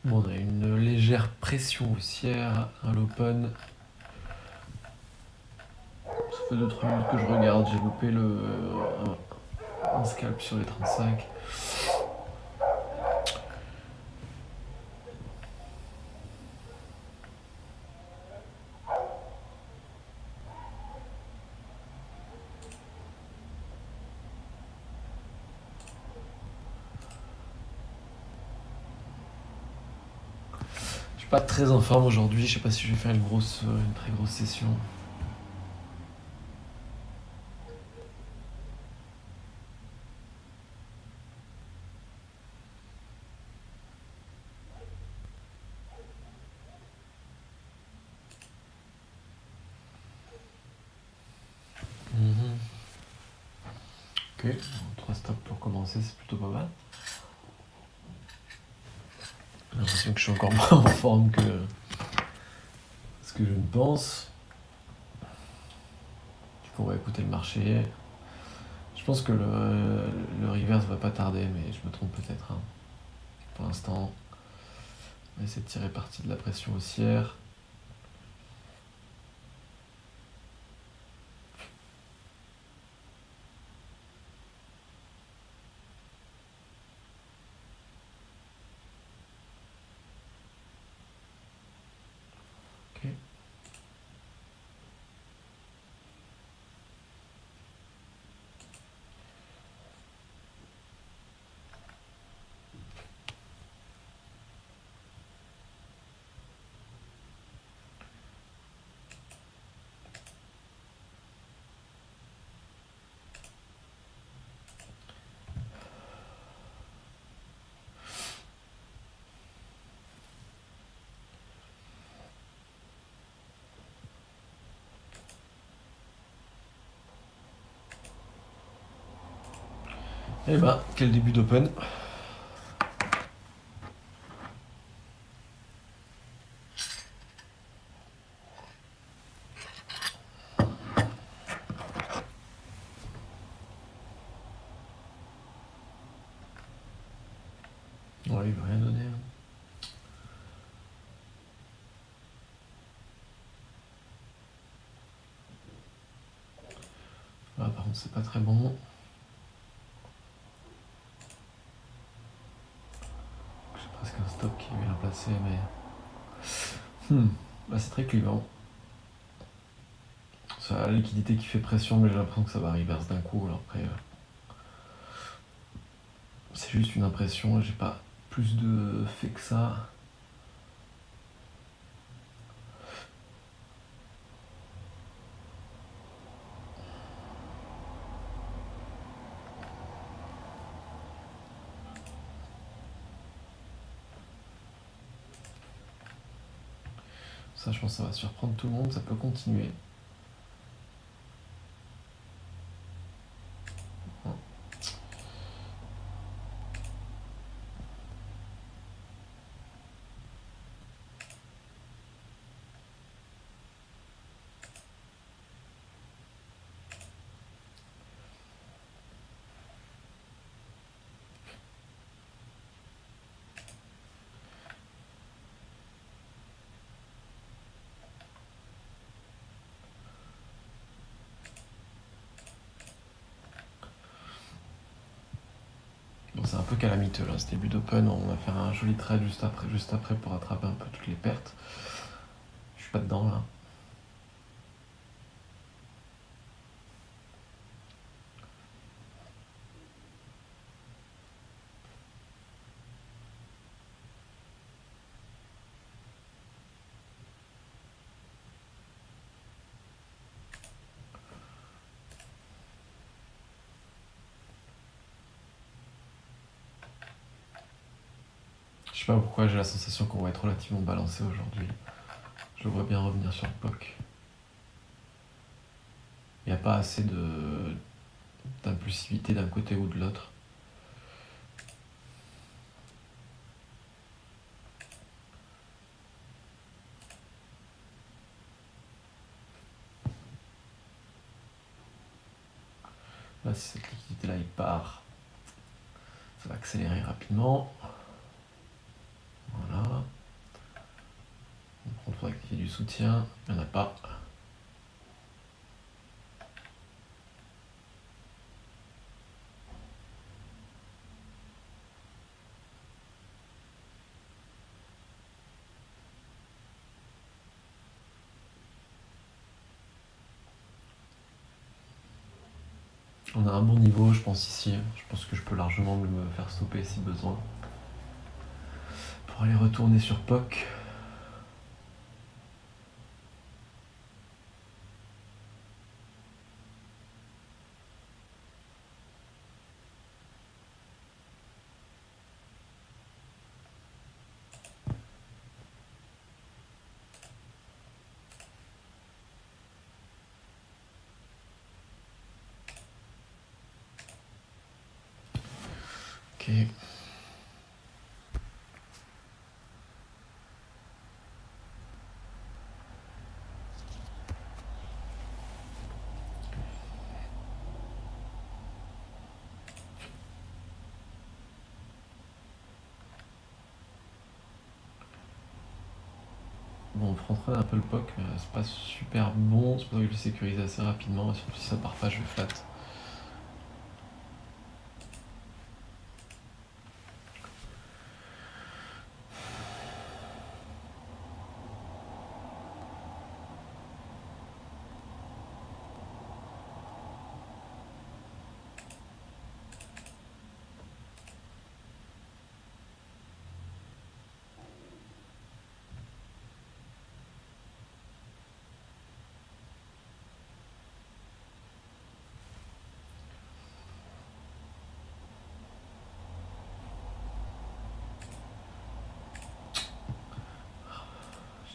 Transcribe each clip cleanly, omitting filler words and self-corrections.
Bon, on a une légère pression haussière à l'open. Ça fait 2-3 minutes que je regarde, j'ai loupé un scalp sur les 35. Je suis pas très en forme aujourd'hui, je sais pas si je vais faire une très grosse session. Ok, 3 stops pour commencer, c'est plutôt pas mal. J'ai l'impression que je suis encore moins en forme que ce que je ne pense. Du coup, on va écouter le marché. Je pense que le reverse va pas tarder, mais je me trompe peut-être. Hein. Pour l'instant, on va essayer de tirer parti de la pression haussière. Ok. Eh ben, quel début d'open. Ouais, il veut rien donner. Hein. Là, par contre, c'est pas très bon. J'ai presque un stop qui est bien placé, mais. Bah, c'est très clivant. C'est la liquidité qui fait pression, mais j'ai l'impression que ça va reverse d'un coup. Alors après, c'est juste une impression, j'ai pas plus de fait que ça. Ça, je pense que ça va surprendre tout le monde, ça peut continuer. Bon, c'est un peu calamiteux là, ce début d'open. On va faire un joli trade juste après pour rattraper un peu toutes les pertes. Je suis pas dedans là. Je sais pas pourquoi j'ai la sensation qu'on va être relativement balancé aujourd'hui. Je le vois bien revenir sur le POC. Il n'y a pas assez d'impulsivité d'un côté ou de l'autre. Là, si cette liquidité-là, il part, ça va accélérer rapidement. Voilà. soutien, il n'y en a pas. On a un bon niveau, je pense, ici. Je pense que je peux largement me faire stopper si besoin. Pour aller retourner sur POC. Ok. Bon, on fronterait un peu le POC, mais c'est pas super bon, c'est pour ça que je le sécurise assez rapidement, et surtout si ça part pas, je vais flat.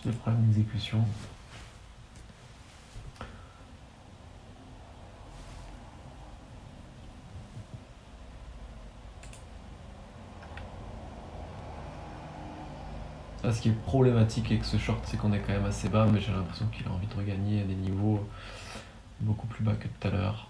J'ai des problèmes d'exécution. Là, ce qui est problématique avec ce short, c'est qu'on est quand même assez bas, mais j'ai l'impression qu'il a envie de regagner à des niveaux beaucoup plus bas que tout à l'heure.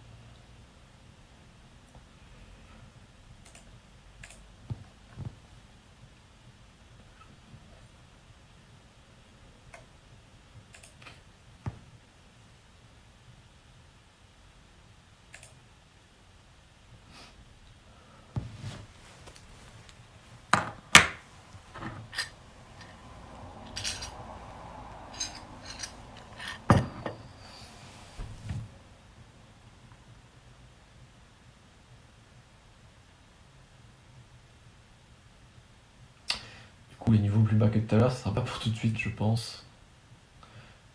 Les niveaux plus bas que tout à l'heure, ça sera pas pour tout de suite, je pense.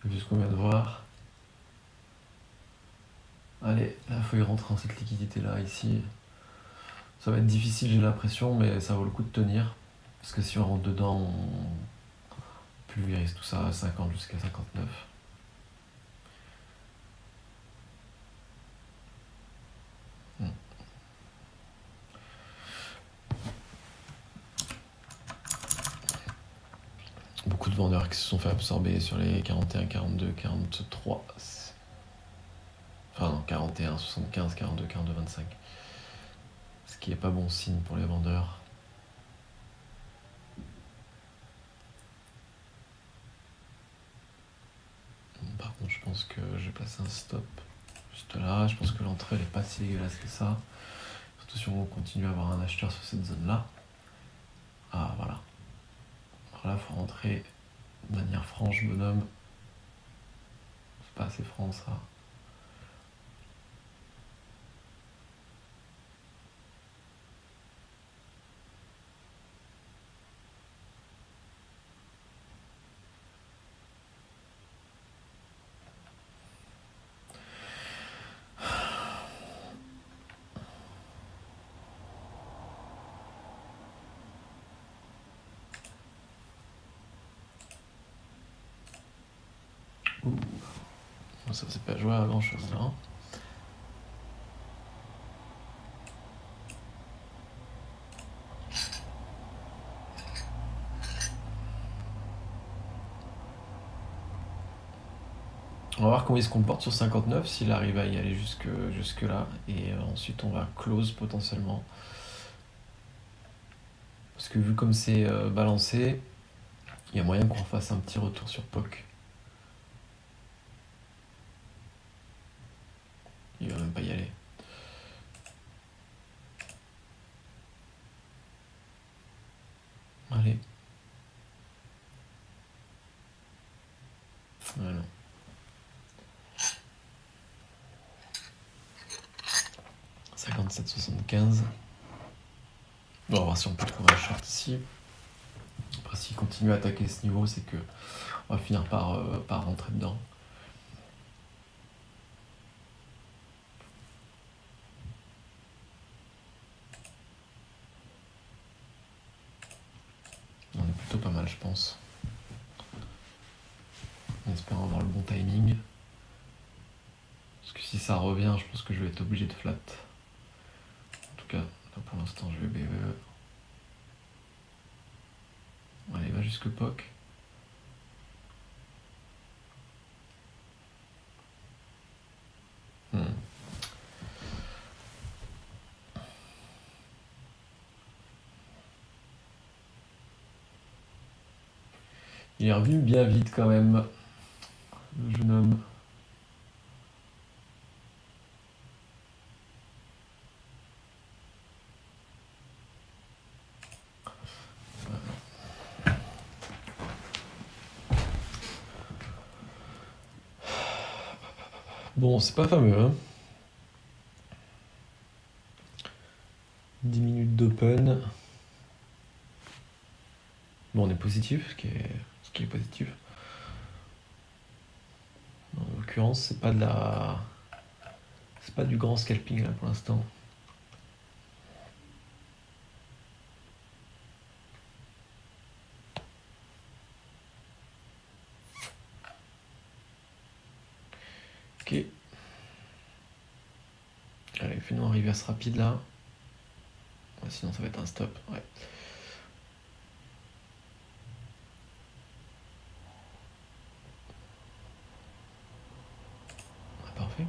Vu ce qu'on vient de voir. Allez, là, il faut y rentrer dans cette liquidité-là, ici. Ça va être difficile, j'ai l'impression, mais ça vaut le coup de tenir. Parce que si on rentre dedans, on pulvérise tout ça à 50 jusqu'à 59. Beaucoup de vendeurs qui se sont fait absorber sur les 41, 42, 43. Enfin non, 41, 75, 42, 42, 25. Ce qui est pas bon signe pour les vendeurs. Par contre, je pense que j'ai placé un stop juste là. Je pense que l'entrée elle est pas si dégueulasse que ça. Surtout si on continue à avoir un acheteur sur cette zone-là. Ah voilà. Alors là, il faut rentrer de manière franche, bonhomme. C'est pas assez franc ça. Ouh. Ça c'est pas joué à grand chose là. On va voir comment il se comporte sur 59, s'il arrive à y aller jusque là. Et ensuite on va close potentiellement. Parce que vu comme c'est balancé, il y a moyen qu'on fasse un petit retour sur POC. Voilà. « 57,75. Bon, on va voir si on peut trouver un short ici. Après, s'il continue à attaquer ce niveau, c'est que on va finir par rentrer dedans. On est plutôt pas mal, je pense. En espérant avoir le bon timing. Parce que si ça revient, je pense que je vais être obligé de flat. En tout cas, là pour l'instant, je vais BE. Allez, va jusque POC. Il est revenu bien vite quand même, le jeune homme. Bon, c'est pas fameux, hein. 10 minutes d'open. Bon, on est positif, ce qui est positif. En l'occurrence, c'est pas du grand scalping là pour l'instant. Ok. Allez, fais-nous un reverse rapide là. Ouais, sinon ça va être un stop. Ouais. Ah, parfait.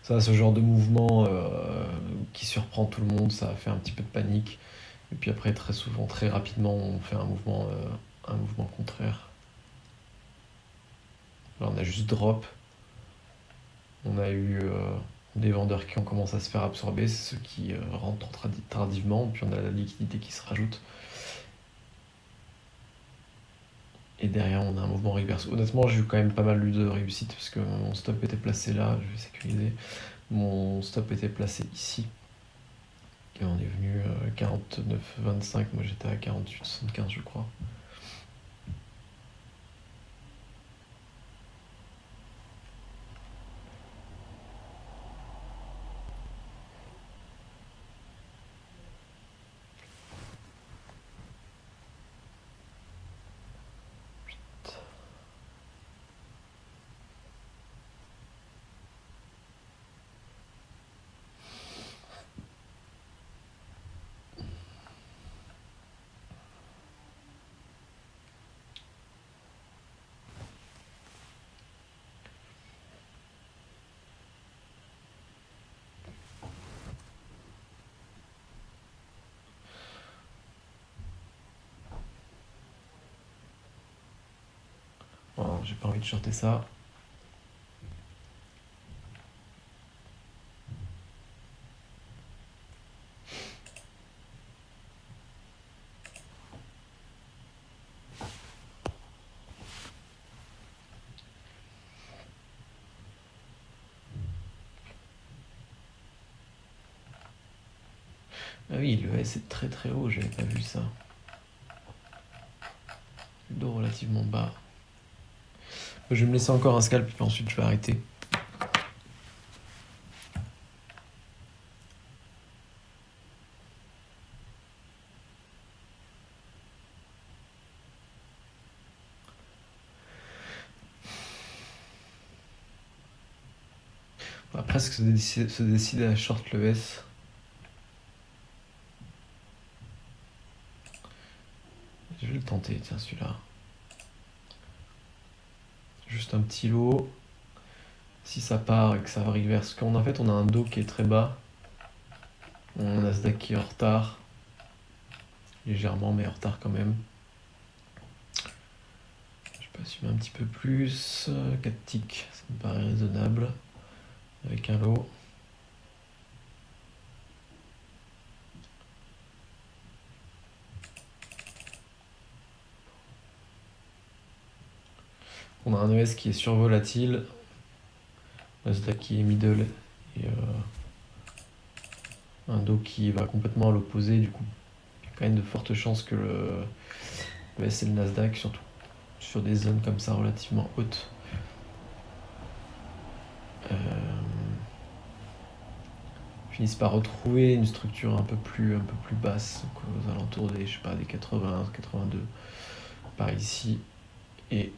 Ça, ce genre de mouvement qui surprend tout le monde, ça fait un petit peu de panique. Et puis après, très souvent, très rapidement, on fait un mouvement contraire. Là, on a juste drop. On a eu des vendeurs qui ont commencé à se faire absorber, c'est ceux qui rentrent tardivement, puis on a la liquidité qui se rajoute. Et derrière, on a un mouvement reverse. Honnêtement, j'ai eu quand même pas mal de réussite, parce que mon stop était placé là, je vais sécuriser. Mon stop était placé ici. Et on est venu 49,25, moi j'étais à 48,75 je crois. J'ai pas envie de shorter ça. Ah oui, le S est très très haut, j'avais pas vu ça. Le dos relativement bas. Je vais me laisser encore un scalp, puis ensuite je vais arrêter. On va presque se décider à short le S. Je vais le tenter, tiens, celui-là. Juste un petit lot. Si ça part et que ça va reverse, qu'en fait on a un dos qui est très bas. On a Nasdaq qui est en retard. Légèrement, mais en retard quand même. Je peux assumer un petit peu plus. 4 ticks, ça me paraît raisonnable. Avec un lot. On a un ES qui est survolatile, Nasdaq qui est middle et un Dow qui va complètement à l'opposé. Du coup, il y a quand même de fortes chances que le ES et le Nasdaq, surtout sur des zones comme ça relativement hautes, finissent par retrouver une structure un peu plus basse, donc aux alentours des, je sais pas, des 80, 82 par ici. Et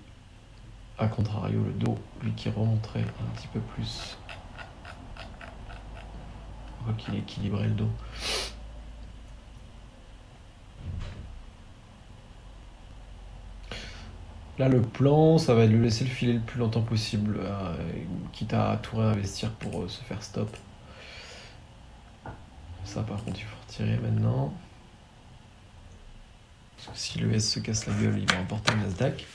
à contrario, le Dow, lui qui remonterait un petit peu plus. On voit qu'il est équilibré le Dow. Là, le plan, ça va être de le laisser le filer le plus longtemps possible, quitte à tout réinvestir pour se faire stop. Ça, par contre, il faut retirer maintenant. Parce que si le S se casse la gueule, il va emporter le Nasdaq.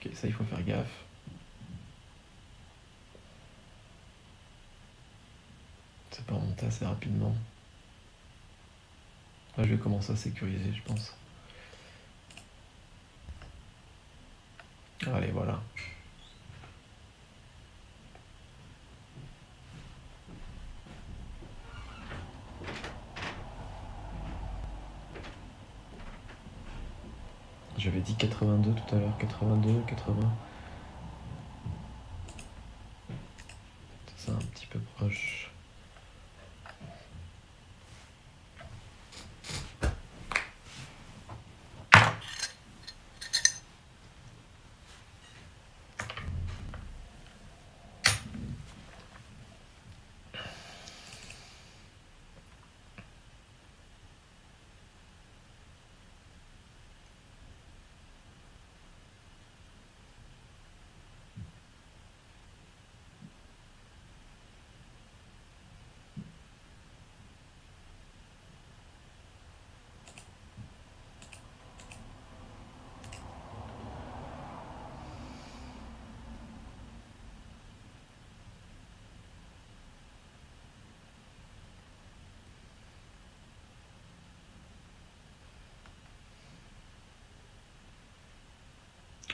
Ok, ça, il faut faire gaffe. Ça peut remonter assez rapidement. Là, je vais commencer à sécuriser, je pense. Allez, voilà. J'avais dit 82 tout à l'heure, 82, 80. C'est un petit peu proche.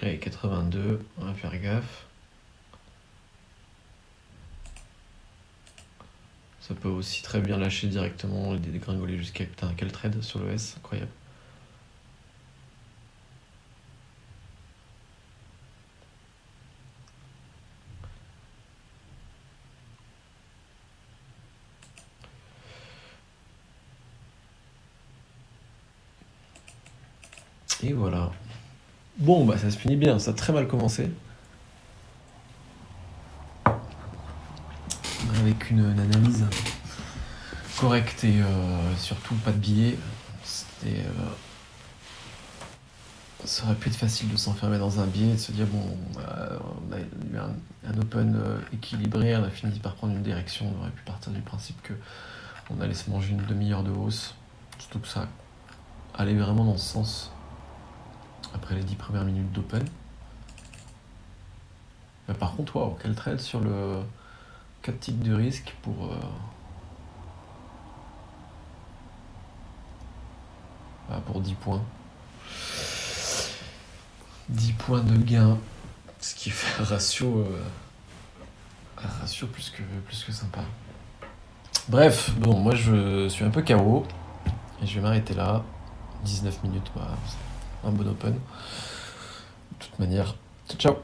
Allez, 82, on va faire gaffe. Ça peut aussi très bien lâcher directement et dégringoler jusqu'à... Putain, quel trade sur le S, incroyable. Et voilà. Bon, bah ça se finit bien, ça a très mal commencé. Avec une analyse correcte et surtout pas de billets. C'était... ça aurait pu être facile de s'enfermer dans un biais et de se dire bon, on a eu un open équilibré, on a fini par prendre une direction, on aurait pu partir du principe que on allait se manger une demi-heure de hausse, surtout que ça allait vraiment dans ce sens après les 10 premières minutes d'open. Mais par contre, waouh, quel trade sur le 4 titres de risque pour 10 points. 10 points de gain, ce qui fait un ratio plus que sympa. Bref, bon, moi je suis un peu KO et je vais m'arrêter là. 19 minutes, bah, c'est un bon open. De toute manière, ciao ciao.